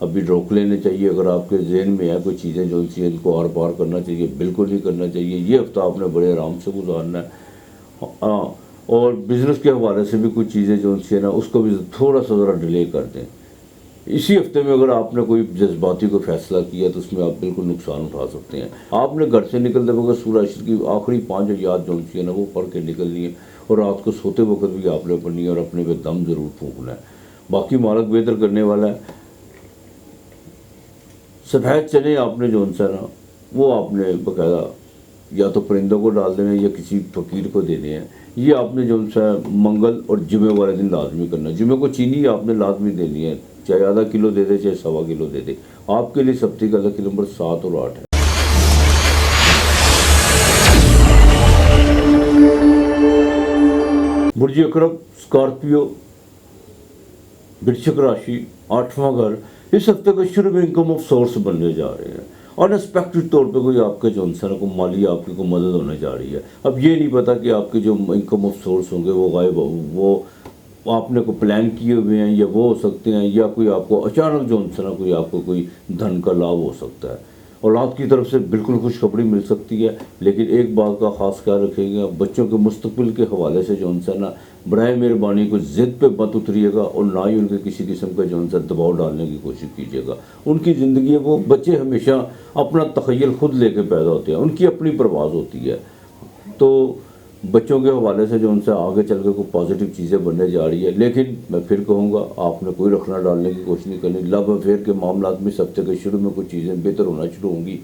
ابھی روک لینے چاہیے. اگر آپ کے ذہن میں ہے کوئی چیزیں جو سی ان کو آر پار کرنا چاہیے, بالکل نہیں کرنا چاہیے. یہ ہفتہ آپ نے بڑے آرام سے گزارنا ہے. اور بزنس کے حوالے سے بھی کچھ چیزیں جو سی ہے نا, اس کو بھی تھوڑا سا ذرا ڈیلے کر دیں. اسی ہفتے میں اگر آپ نے کوئی جذباتی کو فیصلہ کیا تو اس میں آپ بالکل نقصان اٹھا سکتے ہیں. آپ نے گھر سے نکلتے وقت سورہ حشر کی آخری 5 آیات جو سی ہے نا وہ پڑھ کے نکلنی ہے, اور رات کو سوتے وقت بھی آپ نے پڑھنی ہے, اور اپنے پہ دم ضرور پھونکنا ہے. باقی مالک بہتر کرنے والا ہے. سفید چنے آپ نے جو ہے نا وہ آپ نے باقاعدہ یا تو پرندوں کو ڈال دینا یا کسی فقیر کو دینے ہیں. یہ آپ نے جو ہے منگل اور جمعے والے دن لازمی کرنا ہے. جمعے کو چینی آپ نے لازمی دینی ہے, چاہے آدھا کلو دے دے چاہے 1.25 کلو دے دے. آپ کے لیے سبتی کا لکی نمبر 7 اور 8 ہے. برج اکرم, اسکارپیو, برچک راشی, 8واں گھر. اس ہفتے کے شروع میں انکم آف سورس بننے جا رہے ہیں. انسپیکٹڈ طور پہ کوئی آپ کے جو انسان کو مالی آپ کی کو مدد ہونے جا رہی ہے. اب یہ نہیں پتا کہ آپ کے جو انکم آف سورس ہوں گے وہ غائب وہ آپ نے کو پلان کیے ہوئے ہیں, یا وہ ہو سکتے ہیں, یا کوئی آپ کو اچانک جو انسان کوئی آپ کو کوئی دھن کا لابھ ہو سکتا ہے. اولاد کی طرف سے بالکل خوشخبری مل سکتی ہے. لیکن ایک بات کا خاص خیال رکھیں گے, بچوں کے مستقبل کے حوالے سے جو انسان برائے مہربانی کو ضد پہ مت اتریے گا, اور نہ ہی ان کے کسی قسم کا جو انسان دباؤ ڈالنے کی کوشش کیجیے گا. ان کی زندگی ہے, وہ بچے ہمیشہ اپنا تخیل خود لے کے پیدا ہوتے ہیں, ان کی اپنی پرواز ہوتی ہے. تو بچوں کے حوالے سے جو ان سے آگے چل کے کوئی پازیٹیو چیزیں بننے جا رہی ہے. لیکن میں پھر کہوں گا آپ نے کوئی رکھنا ڈالنے کی کوشش نہیں کرنی. لو افیئر کے معاملات میں اس ہفتے کے شروع میں کچھ چیزیں بہتر ہونا شروع ہوں گی.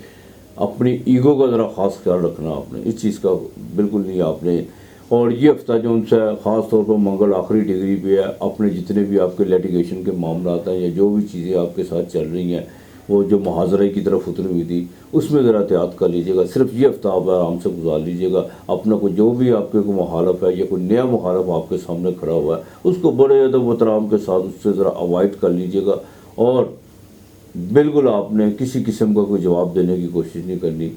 اپنی ایگو کا ذرا خاص خیال رکھنا آپ نے, اس چیز کا بالکل نہیں آپ نے. اور یہ ہفتہ جو ان سے خاص طور پر منگل آخری ڈگری پہ ہے, اپنے جتنے بھی آپ کے لیٹیگیشن کے معاملات ہیں یا جو بھی چیزیں آپ کے ساتھ چل رہی ہیں, وہ جو محاذرے کی طرف اتری ہوئی تھی, اس میں ذرا احتیاط کر لیجیے گا. صرف یہ ہفتہ آپ آرام سے گزار لیجیے گا. اپنا کو جو بھی آپ کے کوئی مخالف ہے یا کوئی نیا مخالف آپ کے سامنے کھڑا ہوا ہے, اس کو بڑے ادب و احترام کے ساتھ اس سے ذرا اوائڈ کر لیجیے گا. اور بالکل آپ نے کسی قسم کا کوئی جواب دینے کی کوشش نہیں کرنی.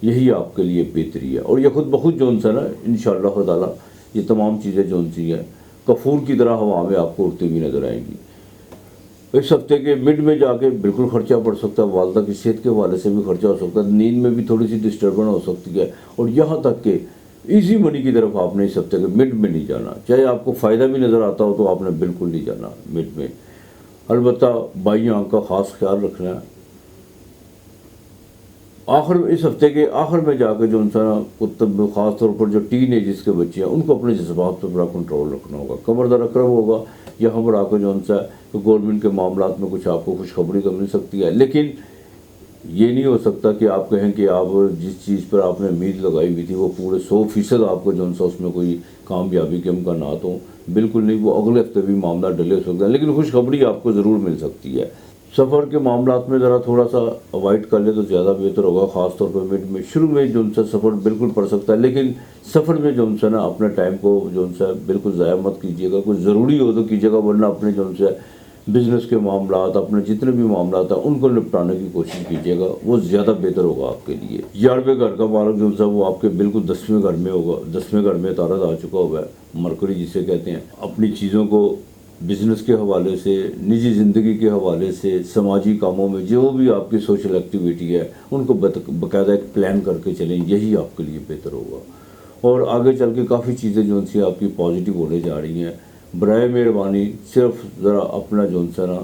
یہی آپ کے لیے بہتری ہے. اور یہ خود بخود جو نا انشاءاللہ تعالی یہ تمام چیزیں جو سی ہیں کفور کی طرح ہوا میں آپ کو اڑتی ہوئی نظر آئیں گی. اس ہفتے کے مڈ میں جا کے بالکل خرچہ پڑ سکتا ہے. والدہ کی صحت کے حوالے سے بھی خرچہ ہو سکتا ہے. نیند میں بھی تھوڑی سی ڈسٹربنس ہو سکتی ہے. اور یہاں تک کہ ایزی منی کی طرف آپ نے اس ہفتے کے مڈ میں نہیں جانا. چاہے آپ کو فائدہ بھی نظر آتا ہو تو آپ نے بالکل نہیں جانا مڈ میں. البتہ بائیں آنکھ کا خاص خیال رکھنا ہے. اس ہفتے کے آخر میں جا کے جو انسان خاص طور پر جو ٹین ایجز کے بچے ہیں ان کو اپنے جذبات پر بڑا کنٹرول رکھنا ہوگا. خبردار اکرم ہوگا. یہاں پر آ کے جو گورنمنٹ کے معاملات میں کچھ آپ کو خوشخبری تو مل سکتی ہے. لیکن یہ نہیں ہو سکتا کہ آپ کہیں کہ آپ جس چیز پر آپ نے امید لگائی ہوئی تھی وہ پورے 100% آپ کو جو اس میں کوئی کامیابی کے امکانات ہوں. بالکل نہیں. وہ اگلے ہفتے بھی معاملات ڈلے ہو سکتے ہیں, لیکن خوشخبری آپ کو ضرور مل سکتی ہے. سفر کے معاملات میں ذرا تھوڑا سا اوائڈ کر لے تو زیادہ بہتر ہوگا. خاص طور پر مڈ میں شروع میں جو سفر بالکل پڑ سکتا ہے, لیکن سفر میں جو نا اپنے ٹائم کو جو بالکل ضائع مت کیجیے گا. کوئی ضروری ہو تو کیجیے گا, ورنہ اپنے جو بزنس کے معاملات اپنے جتنے بھی معاملات ہیں ان کو نپٹانے کی کوشش کیجیے گا. وہ زیادہ بہتر ہوگا آپ کے لیے. 11ویں گھر کا مالک جو وہ آپ کے بالکل 10ویں گھر میں ہوگا. 10ویں گھر میں تارا آ چکا ہوا ہے, مرکری جسے کہتے ہیں. اپنی چیزوں کو بزنس کے حوالے سے, نجی زندگی کے حوالے سے, سماجی کاموں میں جو بھی آپ کی سوشل ایکٹیویٹی ہے ان کو باقاعدہ ایک پلان کر کے چلیں. یہی آپ کے لیے بہتر ہوگا. اور آگے چل کے کافی چیزیں جو آپ کی پازیٹیو ہونے جا رہی ہیں. برائے مہربانی صرف ذرا اپنا جو نا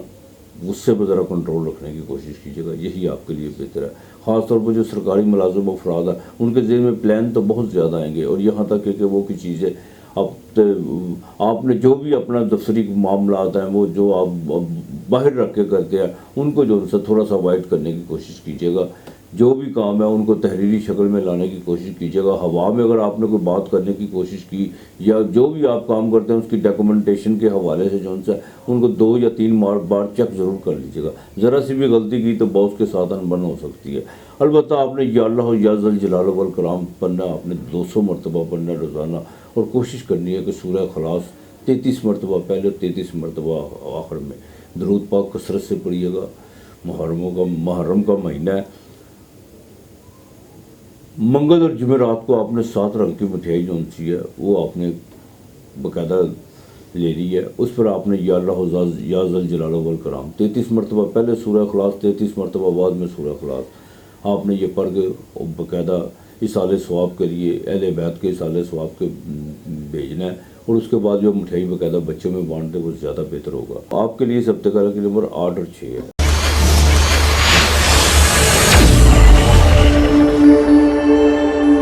غصے پہ ذرا کنٹرول رکھنے کی کوشش کیجیے گا. یہی آپ کے لیے بہتر ہے. خاص طور پر جو سرکاری ملازم افراد ہیں ان کے ذہن میں پلان تو بہت زیادہ آئیں گے. اور یہاں تک کہ وہ کی چیزیں آپ نے جو بھی اپنا دفتری معاملات ہیں وہ جو آپ باہر رکھ کے کرتے ہیں ان کو جو تھوڑا سا اوائڈ کرنے کی کوشش کیجیے گا. جو بھی کام ہے ان کو تحریری شکل میں لانے کی کوشش کیجیے گا. ہوا میں اگر آپ نے کوئی بات کرنے کی کوشش کی یا جو بھی آپ کام کرتے ہیں اس کی ڈاکومنٹیشن کے حوالے سے جو ان کو 2 یا 3 بار چیک ضرور کر لیجیے گا. ذرا سی بھی غلطی کی تو باس کے ساتھ انبن ہو سکتی ہے. البتہ آپ نے یا اللہ یا ذل جلال والاکرام پڑھنا, آپ نے 200 مرتبہ پڑھنا روزانہ. اور کوشش کرنی ہے کہ سورہ اخلاص 33 مرتبہ پہلے اور 33 مرتبہ آخر میں. درود پاک کثرت سے پڑھیے گا. محرم کا مہینہ ہے. منگل اور جمعرات کو آپ نے 7 رنگ کی مٹھائی جو ہے وہ آپ نے باقاعدہ لے لی ہے، اس پر آپ نے یا اللہ یا ذل جلال والاکرام 33 مرتبہ پہلے سورہ اخلاص، 33 مرتبہ بعد میں سورہ اخلاص آپ نے یہ پڑھ کے باقاعدہ اصالِ ثواب کے لیے اہل بیت کے اصالِ ثواب کے بھیجنا ہے، اور اس کے بعد جو مٹھائی باقاعدہ بچوں میں بانٹ دیں وہ زیادہ بہتر ہوگا آپ کے لیے۔ اس ہفتے کا لکی نمبر 8 اور 6 ہے۔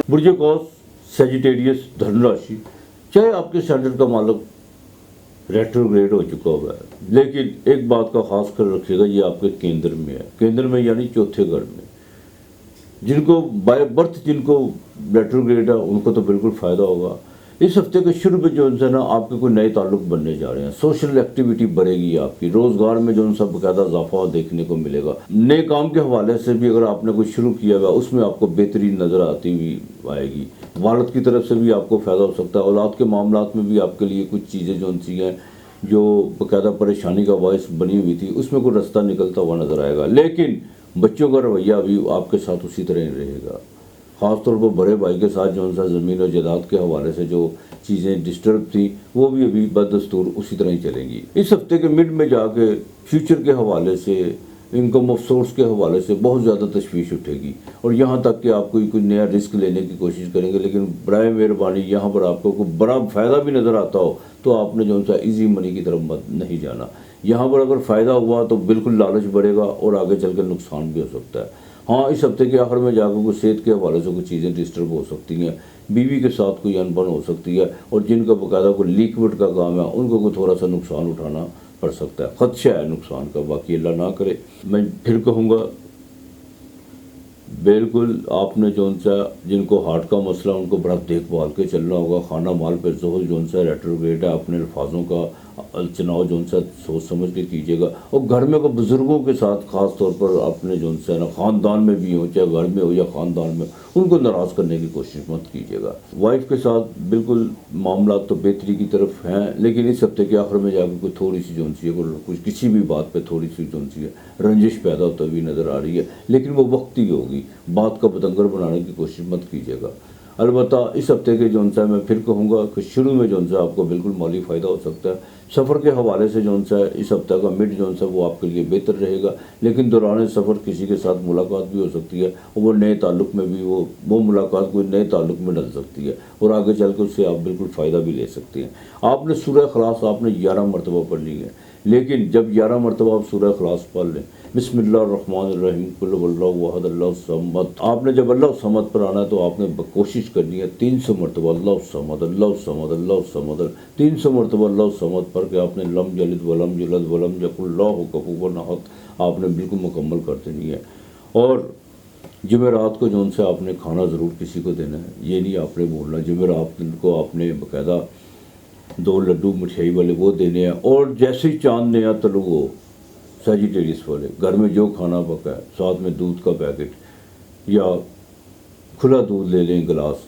برج قوس سیجیٹیریس دھن راشی، چاہے آپ کے سینٹر کا مالک ریٹروگریڈ ہو چکا ہوا ہے، لیکن ایک بات کا خاص خیال رکھیے گا، یہ آپ کے کیندر میں ہے، کیندر میں یعنی چوتھے گھر میں۔ جن کو بائی برتھ جن کو ریٹروگریڈ ہے ان کو تو بالکل فائدہ ہوگا۔ اس ہفتے کے شروع میں جو ہے نا آپ کے کوئی نئے تعلق بننے جا رہے ہیں، سوشل ایکٹیویٹی بڑھے گی آپ کی، روزگار میں جو ان سب باقاعدہ اضافہ دیکھنے کو ملے گا۔ نئے کام کے حوالے سے بھی اگر آپ نے کوئی شروع کیا ہوا اس میں آپ کو بہتری نظر آتی ہوئی آئے گی۔ والد کی طرف سے بھی آپ کو فائدہ ہو سکتا ہے، اولاد کے معاملات میں بھی آپ کے لیے کچھ چیزیں جو ان سی ہیں جو باقاعدہ پریشانی کا باعث بنی ہوئی تھی اس میں کوئی رستہ نکلتا ہوا نظر آئے گا، لیکن بچوں کا رویہ بھی آپ کے ساتھ اسی طرح رہے گا۔ خاص طور پر بڑے بھائی کے ساتھ جو زمین و جائیداد کے حوالے سے جو چیزیں ڈسٹرب تھیں وہ بھی ابھی بدستور اسی طرح ہی چلیں گی۔ اس ہفتے کے مڈ میں جا کے فیوچر کے حوالے سے، انکم آف سورس کے حوالے سے بہت زیادہ تشویش اٹھے گی، اور یہاں تک کہ آپ کوئی نیا رسک لینے کی کوشش کریں گے، لیکن برائے مہربانی یہاں پر آپ کو کوئی بڑا فائدہ بھی نظر آتا ہو تو آپ نے جو ایزی منی کی طرف نہیں جانا۔ یہاں پر اگر فائدہ ہوا تو بالکل لالچ بڑھے گا اور آگے چل کے نقصان بھی ہو سکتا ہے۔ ہاں اس ہفتے کے آخر میں جا کے کوئی صحت کے حوالے سے کچھ چیزیں ڈسٹرب ہو سکتی ہیں، بیوی کے ساتھ کوئی انبن ہو سکتی ہے، اور جن کا باقاعدہ کوئی لیکوڈ کا کام ہے ان کو کوئی تھوڑا سا نقصان اٹھانا پڑ سکتا ہے، خدشہ ہے نقصان کا، باقی اللہ نہ کرے۔ میں پھر کہوں گا بالکل آپ نے جو جن کو ہارٹ کا مسئلہ ان کو بڑا دیکھ بھال کے چلنا ہوگا۔ خانہ مال پہ زحل جو ریٹروگریڈ ہے، اپنے الفاظوں کا چناؤ جو سوچ سمجھ کے کیجیے گا، اور گھر میں کو بزرگوں کے ساتھ خاص طور پر اپنے جو نا خاندان میں بھی ہو، چاہے گھر میں ہو یا خاندان میں، ان کو ناراض کرنے کی کوشش مت کیجیے گا۔ وائف کے ساتھ بالکل معاملات تو بہتری کی طرف ہیں، لیکن اس ہفتے کے آخر میں جا کے کوئی تھوڑی سی کچھ کسی بھی بات پہ تھوڑی سی رنجش پیدا ہوتا ہوئی نظر آ رہی ہے، لیکن وہ وقتی ہوگی، بات کا بتنگر بنانے کی کوشش مت کیجیے گا۔ البتہ اس ہفتے کے جو میں پھر کہوں گا کہ شروع میں جو آپ کو بالکل مالی فائدہ ہو سکتا ہے۔ سفر کے حوالے سے جو اس ہفتہ کا مڈ جو وہ آپ کے لیے بہتر رہے گا، لیکن دوران سفر کسی کے ساتھ ملاقات بھی ہو سکتی ہے، اور وہ نئے تعلق میں بھی وہ ملاقات کوئی نئے تعلق میں ڈل سکتی ہے، اور آگے چل کے اس سے آپ بالکل فائدہ بھی لے سکتے ہیں۔ آپ نے سورہ اخلاص آپ نے 11 مرتبہ پڑھ لی ہے، لیکن جب 11 مرتبہ آپ سورہ اخلاص پڑھ لیں، بسم اللہ الرحمن الرحیم قل هو اللہ احد اللہ الصمد، آپ نے جب اللہ الصمد پر آنا ہے تو آپ نے کوشش کرنی ہے 300 مرتبہ اللہ الصمد اللہ الصمد اللہ الصمد، 300 مرتبہ اللہ الصمد پڑھ کے آپ نے لم یلد ولم یولد ولم یکن اللہ کفوا احد آپ نے بالکل مکمل کر دینی ہے۔ اور جمعرات کو آپ نے کھانا ضرور کسی کو دینا ہے، یہ نہیں آپ نے بولنا، جمعرات کو آپ نے باقاعدہ 2 لڈو مٹھائی والے وہ دینے ہیں، اور جیسے ہی چاند نیا طلوع ہو سیجیٹیریس والے گھر میں جو کھانا پکا ہے ساتھ میں دودھ کا پیکٹ یا کھلا دودھ لے لیں گلاس،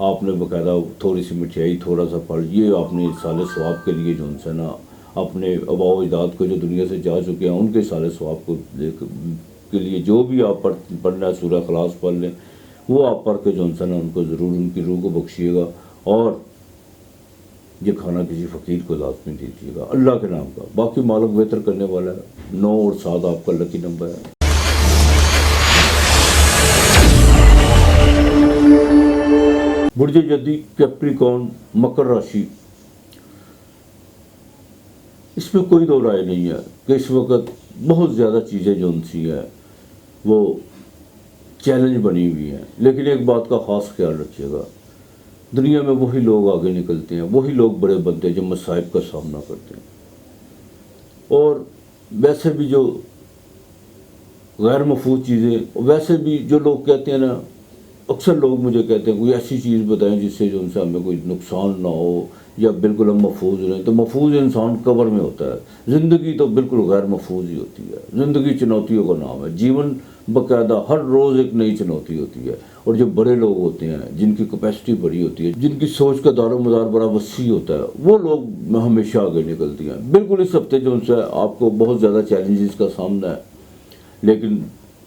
آپ نے باقاعدہ تھوڑی سی مٹھائی تھوڑا سا پھل، یہ اپنے سال ثواب کے لیے جو نا اپنے آباء و اجداد کو جو دنیا سے جا چکے ہیں ان کے سال ثواب کو کے لیے جو بھی آپ پڑھنا ہے سورہ اخلاص پڑھ لیں، وہ آپ پڑھ کے جو نا ان کو ضرور ان کی روح کو بخشیے گا، اور یہ کھانا کسی فقیر کو لازمی دیجیے گا اللہ کے نام کا۔ باقی مالک بہتر کرنے والا ہے۔ 9 اور 7 آپ کا لکی نمبر ہے۔ برج جدی کیپریکارن مکر راشی، اس میں کوئی دو رائے نہیں ہے کہ اس وقت بہت زیادہ چیزیں جو سی ہیں وہ چیلنج بنی ہوئی ہیں، لیکن ایک بات کا خاص خیال رکھیے گا، دنیا میں وہی لوگ آگے نکلتے ہیں، وہی لوگ بڑے بنتے ہیں جو مصائب کا سامنا کرتے ہیں، اور ویسے بھی جو غیر محفوظ چیزیں، ویسے بھی جو لوگ کہتے ہیں نا، اکثر لوگ مجھے کہتے ہیں کوئی ایسی چیز بتائیں جس سے جو ان سے ہمیں کوئی نقصان نہ ہو یا بالکل ہم محفوظ رہیں، تو محفوظ انسان قبر میں ہوتا ہے، زندگی تو بالکل غیر محفوظ ہی ہوتی ہے، زندگی چنوتیوں کا نام ہے، جیون باقاعدہ ہر روز ایک نئی چنوتی ہوتی ہے، اور جو بڑے لوگ ہوتے ہیں جن کی کیپیسٹی بڑی ہوتی ہے، جن کی سوچ کا دار و مدار بڑا وسیع ہوتا ہے، وہ لوگ ہمیشہ آگے نکلتی ہیں۔ بالکل اس ہفتے جو ان سے آپ کو بہت زیادہ چیلنجز کا سامنا ہے، لیکن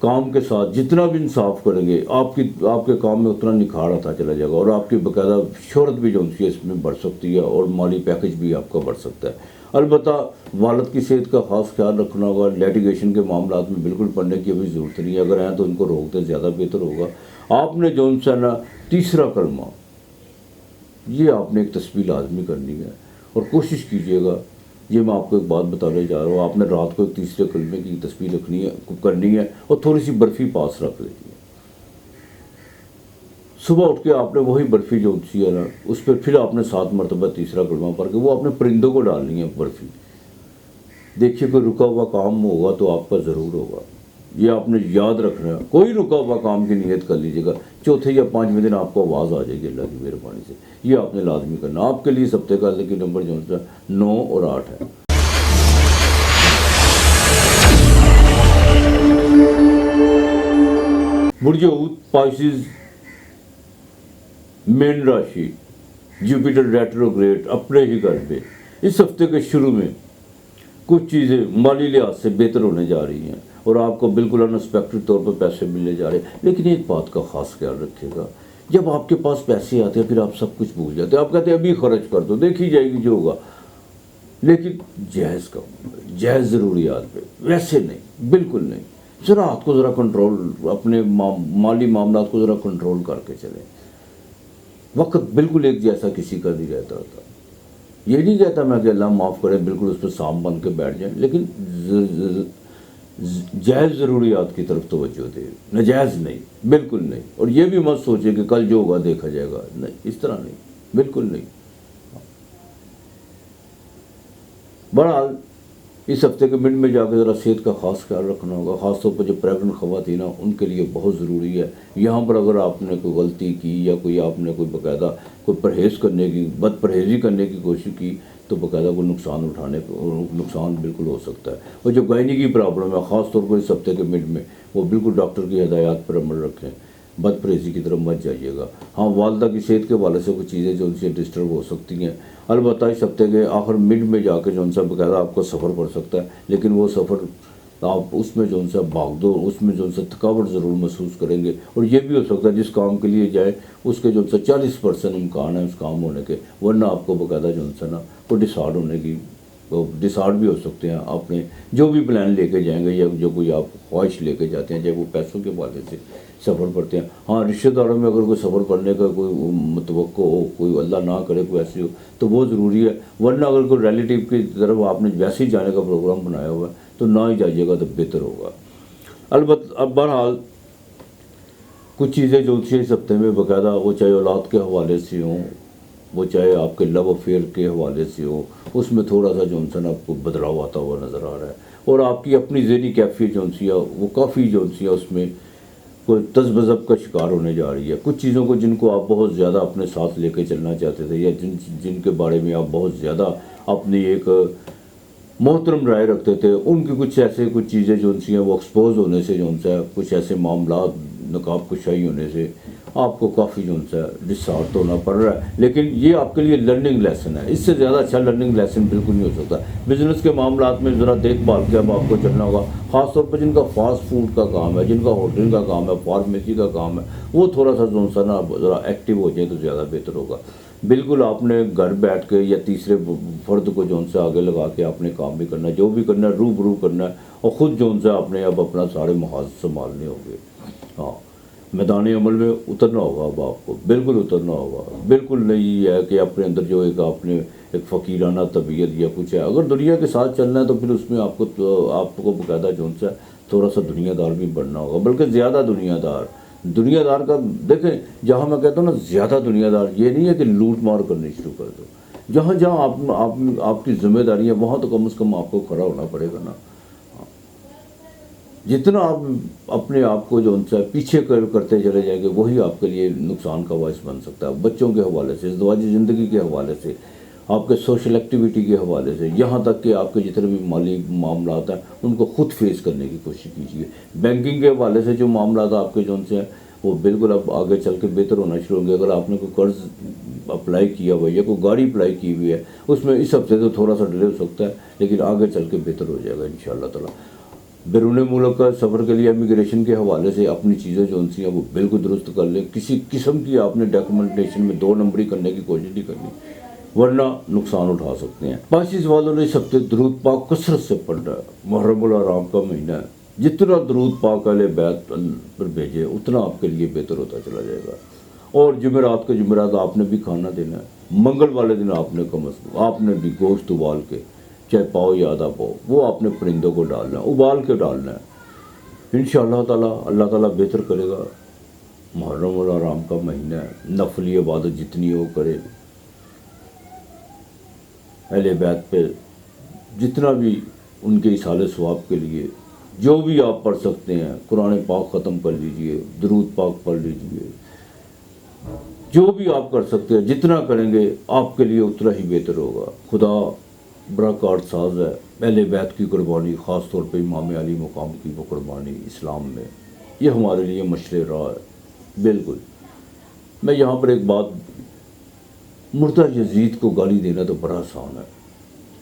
کام کے ساتھ جتنا بھی انصاف کریں گے آپ کے کام میں اتنا نکھار آتا چلا جائے گا، اور آپ کی باقاعدہ شہرت بھی جو ہے اس میں بڑھ سکتی ہے، اور مالی پیکج بھی آپ کا بڑھ سکتا ہے۔ البتہ والد کی صحت کا خاص خیال رکھنا ہوگا، لیٹیگیشن کے معاملات میں بالکل پڑھنے کی ابھی ضرورت نہیں ہے، اگر ہیں تو ان کو روک دیں، زیادہ بہتر ہوگا۔ آپ نے جو ہے نا تیسرا کلمہ یہ آپ نے ایک تسبیح لازمی کرنی ہے، اور کوشش کیجئے گا، یہ میں آپ کو ایک بات بتانے جا رہا ہوں، آپ نے رات کو ایک تیسرے کلمے کی تسبیح کرنی ہے، اور تھوڑی سی برفی پاس رکھ لینی ہے۔ صبح اٹھ کے آپ نے وہی برفی جو ہے نا اس پہ پھر آپ نے 7 مرتبہ تیسرا کلمہ پڑھ کے وہ آپ نے پرندوں کو ڈالنی ہے برفی۔ دیکھیے کوئی رکا ہوا کام ہوگا تو آپ کا ضرور ہوگا، یہ آپ نے یاد رکھنا ہے۔ کوئی رکا ہوا کام کی نیت کر لیجیے گا، چوتھے یا 5ویں دن آپ کو آواز آ جائے گی اللہ کی مہربانی سے، یہ آپ نے لازمی کرنا۔ آپ کے لیے اس ہفتے کا اللہ کی نمبر جو ہے 9 اور 8 ہے۔ برج حوت پائسز مین راشی، جوپیٹر ریٹروگریڈ اپنے ہی گھر پہ، اس ہفتے کے شروع میں کچھ چیزیں مالی لحاظ سے بہتر ہونے جا رہی ہیں، اور آپ کو بالکل انسپیکٹڈ طور پر پیسے ملنے جا رہے ہیں۔ لیکن ایک بات کا خاص خیال رکھیے گا، جب آپ کے پاس پیسے آتے ہیں پھر آپ سب کچھ بھول جاتے ہیں، آپ کہتے ہیں ابھی خرچ کر دو، دیکھی جائے گی جو ہوگا، لیکن جائز کا جائز ضروریات پہ، ویسے نہیں، بالکل نہیں۔ ذرا ہاتھ کو ذرا کنٹرول، اپنے مالی معاملات کو ذرا کنٹرول کر کے چلیں۔ وقت بالکل ایک جیسا کسی کا نہیں رہتا تھا، یہ نہیں کہتا میں کہ اللہ معاف کرے بالکل اس پہ سام بن کے بیٹھ جائیں، لیکن جائز ضروریات کی طرف توجہ دے، ناجائز نہیں، بالکل نہیں۔ اور یہ بھی مت سوچے کہ کل جو ہوگا دیکھا جائے گا، نہیں، اس طرح نہیں، بالکل نہیں۔ بہرحال اس ہفتے کے منٹ میں جا کے ذرا صحت کا خاص خیال رکھنا ہوگا، خاص طور پر جو پریگننٹ خواتین ہیں ان کے لیے بہت ضروری ہے۔ یہاں پر اگر آپ نے کوئی غلطی کی یا کوئی آپ نے کوئی باقاعدہ کوئی پرہیز کرنے کی، بد پرہیزی کرنے کی کوشش کی تو باقاعدہ کوئی نقصان بالکل ہو سکتا ہے۔ اور جو گائنی کی پرابلم ہے خاص طور پر اس ہفتے کے منٹ میں وہ بالکل ڈاکٹر کی ہدایات پر عمل رکھیں، بد پرہیزی کی طرف مت جائیے گا۔ ہاں والدہ کی صحت کے حوالے سے کچھ چیزیں جو ان سے ڈسٹرب ہو سکتی ہیں، البتہ اس ہفتے کے آخر مڈ میں جا کے جو ان سے باقاعدہ آپ کو سفر پڑ سکتا ہے، لیکن وہ سفر آپ اس میں جو ان سے بھاگ دو، اس میں جو ان سے تھکاوٹ ضرور محسوس کریں گے، اور یہ بھی ہو سکتا ہے جس کام کے لیے جائے اس کے جو ان سے 40% امکان ہے اس کام ہونے کے، ورنہ آپ کو باقاعدہ جو ان سے نا وہ ڈسارڈ ہونے کی، ڈسارڈ بھی ہو سکتے ہیں۔ آپ نے جو بھی پلان لے کے جائیں گے یا جو کوئی آپ خواہش لے کے جاتے ہیں، چاہے وہ پیسوں کے حوالے سے سفر پڑتے ہیں، ہاں رشتہ داروں میں اگر کوئی سفر کرنے کا کوئی متوقع ہو، کوئی اللہ نہ کرے کوئی ایسی ہو تو وہ ضروری ہے، ورنہ اگر کوئی ریلیٹیو کی طرف آپ نے ویسے ہی جانے کا پروگرام بنایا ہوا ہے تو نہ ہی جائیے گا تو بہتر ہوگا۔ البتہ اب بہرحال کچھ چیزیں جو تھیں اس ہفتے میں باقاعدہ وہ چاہے اولاد کے حوالے سے ہوں، وہ چاہے آپ کے لو افیئر کے حوالے سے ہو، اس میں تھوڑا سا جو ہے آپ کو بدلاؤ آتا ہوا نظر آ رہا ہے، اور آپ کی اپنی ذہنی کیفیت جو ہے وہ کافی جو ہے اس میں کوئی تذبذب کا شکار ہونے جا رہی ہے۔ کچھ چیزوں کو جن کو آپ بہت زیادہ اپنے ساتھ لے کے چلنا چاہتے تھے، یا جن کے بارے میں آپ بہت زیادہ اپنی ایک محترم رائے رکھتے تھے، ان کی کچھ چیزیں جو ان سے وہ ایکسپوز ہونے سے جو ان سے کچھ ایسے معاملات نقاب کشائی ہونے سے آپ کو کافی جو ان سے ڈسارٹ ہونا پڑ رہا ہے، لیکن یہ آپ کے لیے لرننگ لیسن ہے، اس سے زیادہ اچھا لرننگ لیسن بالکل نہیں ہو سکتا۔ بزنس کے معاملات میں ذرا دیکھ بھال کے اب آپ کو چلنا ہوگا، خاص طور پر جن کا فاسٹ فوڈ کا کام ہے، جن کا ہوٹل کا کام ہے، فارمیسی کا کام ہے، وہ تھوڑا سا جو ہے نا ذرا ایکٹیو ہو جائے تو زیادہ بہتر ہوگا۔ بالکل آپ نے گھر بیٹھ کے یا تیسرے فرد کو جو ان سے آگے لگا کے آپ نے کام بھی کرنا ہے، جو بھی کرنا ہے روبرو کرنا ہے، اور خود جو ان سے آپ نے اب اپنا سارے محاذ سنبھالنے ہوں گے۔ ہاں میدان عمل میں اترنا ہوگا، اب آپ کو بالکل اترنا ہوگا۔ بالکل نہیں ہے کہ اپنے اندر جو ایک آپ نے ایک فقیرانہ طبیعت یا کچھ ہے، اگر دنیا کے ساتھ چلنا ہے تو پھر اس میں آپ کو باقاعدہ جو ان سے تھوڑا سا دنیا دار بھی بننا ہوگا، بلکہ زیادہ دنیا دار کا دیکھیں، جہاں میں کہتا ہوں نا زیادہ دنیا دار، یہ نہیں ہے کہ لوٹ مار کرنی شروع کر دو، جہاں جہاں آپ کی ذمہ داری ہے وہاں تو کم از کم آپ کو کھڑا ہونا پڑے گا نا۔ جتنا آپ اپنے آپ کو جو ان سے پیچھے کرتے چلے جائیں گے وہی آپ کے لیے نقصان کا باعث بن سکتا ہے، بچوں کے حوالے سے، ازدواجی زندگی کے حوالے سے، آپ کے سوشل ایکٹیویٹی کے حوالے سے، یہاں تک کہ آپ کے جتنے بھی مالی معاملات ہیں ان کو خود فیس کرنے کی کوشش کیجیے۔ بینکنگ کے حوالے سے جو معاملات آپ کے جو ان سے ہیں وہ بالکل اب آگے چل کے بہتر ہونا شروع ہوں گے۔ اگر آپ نے کوئی قرض اپلائی کیا ہوا ہے یا کوئی گاڑی اپلائی کی ہوئی ہے، اس میں اس ہفتے تو تھوڑا سا ڈیلے ہو سکتا ہے، لیکن آگے چل کے بہتر ہو جائے گا انشاءاللہ تعالیٰ۔ بیرون ملک کا سفر کے لیے امیگریشن کے حوالے سے اپنی چیزیں جو سی ہیں وہ بالکل درست کر لیں. کسی قسم کی آپ نے ڈاکومنٹیشن میں 2 نمبری کرنے کی کوشش نہیں کرنی, ورنہ نقصان اٹھا سکتے ہیں. پاکستان والوں نے سب سے درود پاک کثرت سے پڑھنا ہے. محرم الحرام کا مہینہ ہے, جتنا درود پاک اہل بیت پر بھیجے اتنا آپ کے لیے بہتر ہوتا چلا جائے گا. اور جمعرات کے جمعرات آپ نے بھی کھانا دینا ہے. منگل والے دن آپ نے کم از کم آپ نے بھی گوشت ابال کے, چاہے پاؤ یا آدھا پاؤ, وہ آپ نے پرندوں کو ڈالنا ہے, ابال کے ڈالنا ہے. انشاءاللہ تعالیٰ اللہ تعالیٰ بہتر کرے گا. محرم الحرام کا مہینہ ہے, نفلی عبادت جتنی ہو کرے, اہل بیت پہ جتنا بھی ان کے اصال ثواب کے لیے جو بھی آپ پڑھ سکتے ہیں, قرآن پاک ختم کر لیجئے, درود پاک پڑھ لیجئے, جو بھی آپ کر سکتے ہیں جتنا کریں گے آپ کے لیے اتنا ہی بہتر ہوگا. خدا بڑا کارڈ ساز ہے. اہل بیت کی قربانی, خاص طور پہ امام علی مقام کی وہ قربانی اسلام میں, یہ ہمارے لیے مشرع راہ ہے. بالکل. میں یہاں پر ایک بات, مردہ یزید کو گالی دینا تو بڑا آسان ہے.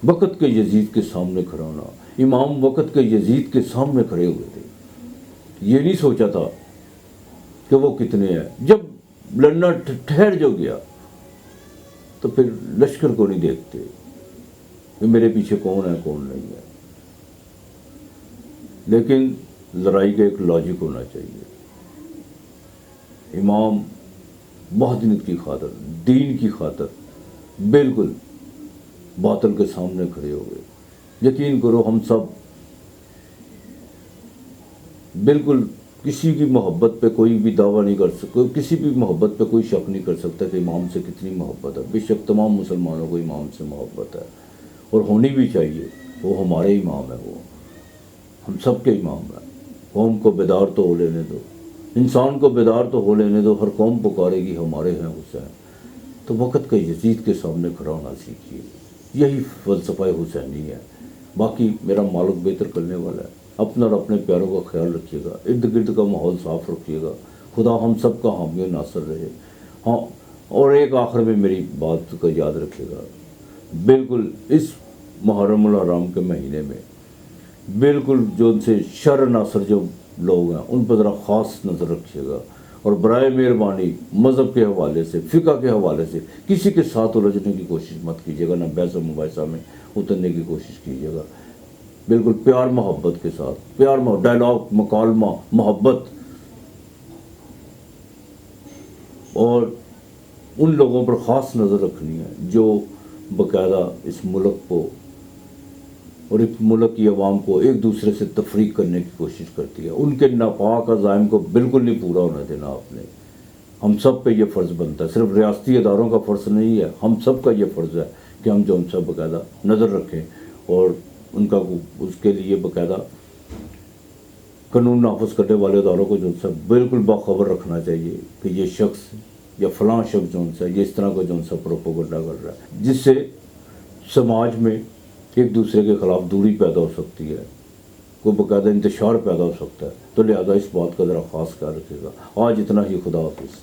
وقت کے یزید کے سامنے کھڑا ہونا, امام وقت کے یزید کے سامنے کھڑے ہوئے تھے, یہ نہیں سوچا تھا کہ وہ کتنے ہیں. جب لڑنا ٹھہر جو گیا تو پھر لشکر کو نہیں دیکھتے کہ میرے پیچھے کون ہے کون نہیں ہے. لیکن لڑائی کا ایک لاجک ہونا چاہیے. امام وحدت کی خاطر, دین کی خاطر بالکل باطل کے سامنے کھڑے ہو گئے. یقین کرو ہم سب بالکل کسی کی محبت پہ کوئی بھی دعویٰ نہیں کر سکتا, کسی بھی محبت پہ کوئی شک نہیں کر سکتا کہ امام سے کتنی محبت ہے. بے شک تمام مسلمانوں کو امام سے محبت ہے اور ہونی بھی چاہیے. وہ ہمارے امام ہے, وہ ہم سب کے امام ہیں. قوم کو بیدار تو ہو لینے دو, انسان کو بیدار تو ہو لینے دو. ہر قوم پکارے گی ہمارے ہیں حسین. تو وقت کے یزید کے سامنے کھڑا ہونا سیکھیے. یہی فلسفہ حسینی ہے. باقی میرا مالک بہتر کرنے والا ہے. اپنا اور اپنے پیاروں کا خیال رکھیے گا, ارد گرد کا ماحول صاف رکھیے گا. خدا ہم سب کا حامی و ناصر رہے. ہاں, اور ایک آخر میں میری بات کا یاد رکھیے گا, بالکل اس محرم الحرام کے مہینے میں بالکل جو ان سے شر ناصر جو لوگ ہیں ان پر ذرا خاص نظر رکھیے گا. اور برائے مہربانی مذہب کے حوالے سے, فقہ کے حوالے سے کسی کے ساتھ الجھنے کی کوشش مت کیجیے گا, نہ بحث و مباحثہ میں اترنے کی کوشش کیجیے گا. بالکل پیار محبت کے ساتھ, پیار ڈائلاگ, مکالمہ, محبت. اور ان لوگوں پر خاص نظر رکھنی ہے جو باقاعدہ اس ملک کو اور اس ملک کی عوام کو ایک دوسرے سے تفریق کرنے کی کوشش کرتی ہے. ان کے ناپاک عزائم کو بالکل نہیں پورا ہونے دینا آپ نے. ہم سب پہ یہ فرض بنتا ہے, صرف ریاستی اداروں کا فرض نہیں ہے, ہم سب کا یہ فرض ہے کہ ہم جو ان سے باقاعدہ نظر رکھیں اور ان کا اس کے لیے باقاعدہ قانون نافذ کرنے والے اداروں کو جو ان سے بالکل باخبر رکھنا چاہیے کہ یہ شخص یا فلاں شخص جو ان سے یہ اس طرح کا جو ان سے پروپیگنڈا کر رہا ہے, جس سے سماج میں ایک دوسرے کے خلاف دوری پیدا ہو سکتی ہے, کوئی باقاعدہ انتشار پیدا ہو سکتا ہے. تو لہذا اس بات کا ذرا خاص خیال رکھیے گا. آج اتنا ہی. خدا حافظ.